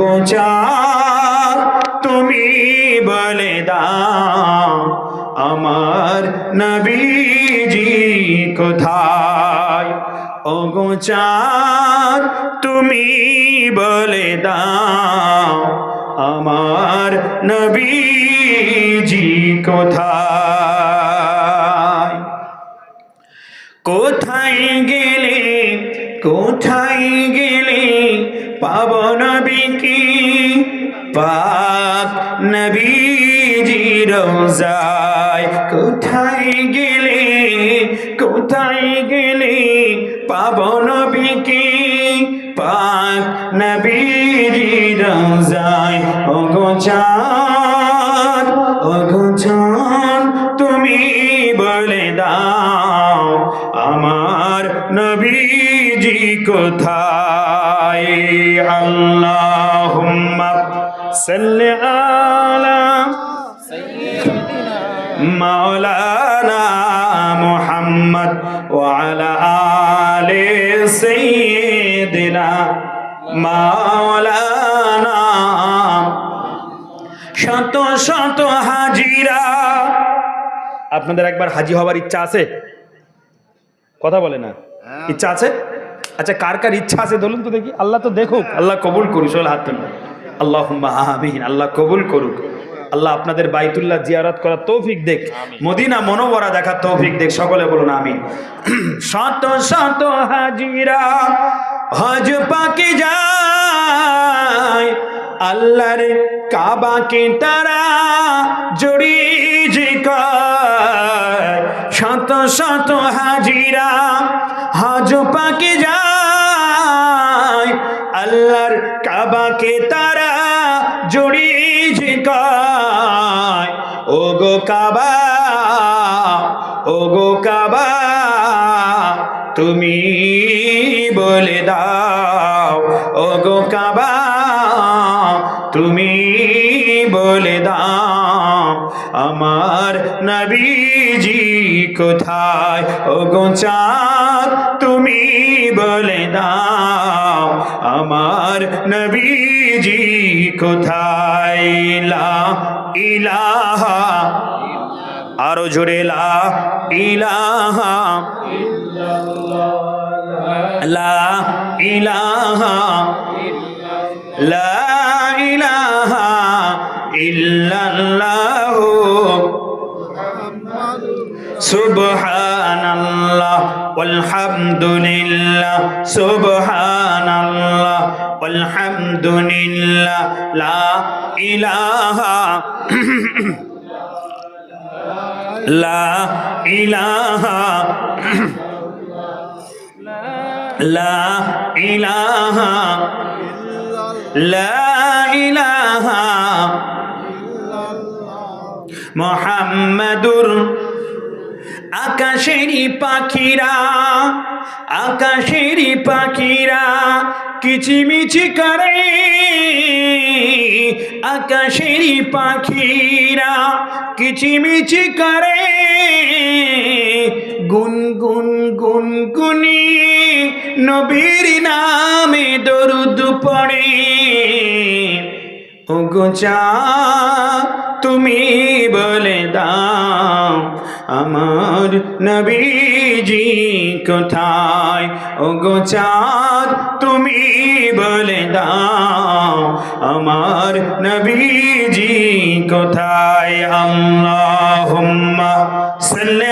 ওগো চাঁদ তুমি বলে দাও আমার নবীজি কোথায়। ওগো চাঁদ তুমি বলে দাও আমার নবীজি কোথায়। কোথায় গেলে কোথায় গেলে পাবো নবীকে পাক নবীজি রওজায়। কোথায় গেলে পাবো নবীকে পাক নবীজি রওজায়। ওগো চাঁদ তুমি বলে দাও আমার নবীজি কোথায়। আল্লাহুম্মা সাল্লি আলা মাওলানা মুহাম্মদ ওয়া আলা আলি সাইয়্যিদিনা মাওলানা। শত শত হাজিরা, আপনাদের একবার হাজি হওয়ার ইচ্ছা আছে? কথা বলে না, ইচ্ছা আছে? আচ্ছা, কার কার ইচ্ছা আছে বলুন তো দেখি। আল্লাহ তো দেখুক, আল্লাহ কবুল করুক। সকলে হাত তুলুন। আল্লাহুম্মা আমিন। আল্লাহ কবুল করুক। আল্লাহ আপনাদের বাইতুল্লাহ জিয়ারত করার তৌফিক দেখ, মদিনা মুনাওয়ারা দেখার তৌফিক দেখ। সকলে বলুন আমিন। শত শত হাজিরা হজ পাকে যায়, আল্লাহর কাবাকে তারা জড়িয়ে কয়। শত শত হাজিরা হজ পাকে যায়, আল্লাহর কাবাকে তারা জড়িয়ে কয়। ওগো কাবা তুমি বলে দাও। ওগো কাবা তুমি বলে দাও আমার নবীজি কোথায়। ওগো চাঁদ তুমি বলে দাও আমার নবীজি কোথায়। লা ইলাহা, আরো জোরে লা ইলাহা, লা ইলাহা, লা ইলাহা ইল্লাল্লাহ সুবহানাল্লাহ ওয়ালহামদুলিল্লাহ সুবহানাল্লাহ ওয়ালহামদুলিল্লাহ লা ইলাহা লা ইলাহা লা ইলাহা লা ইলাহা মুহাম্মাদুর। আকাশেরই পাখিরা কিচিমিচি করে, আকাশেরই পাখিরা কিচিমিচি করে, গুনগুন গুনগুনি নবীর নামে দরুদ পড়ে। ওগো চাঁদ তুমি বলে দাও আমার নবীজি কোথায়। ওগো চাঁদ তুমি বলে দাও আমার নবীজি কোথায়। আল্লাহুম্মা সাল্লি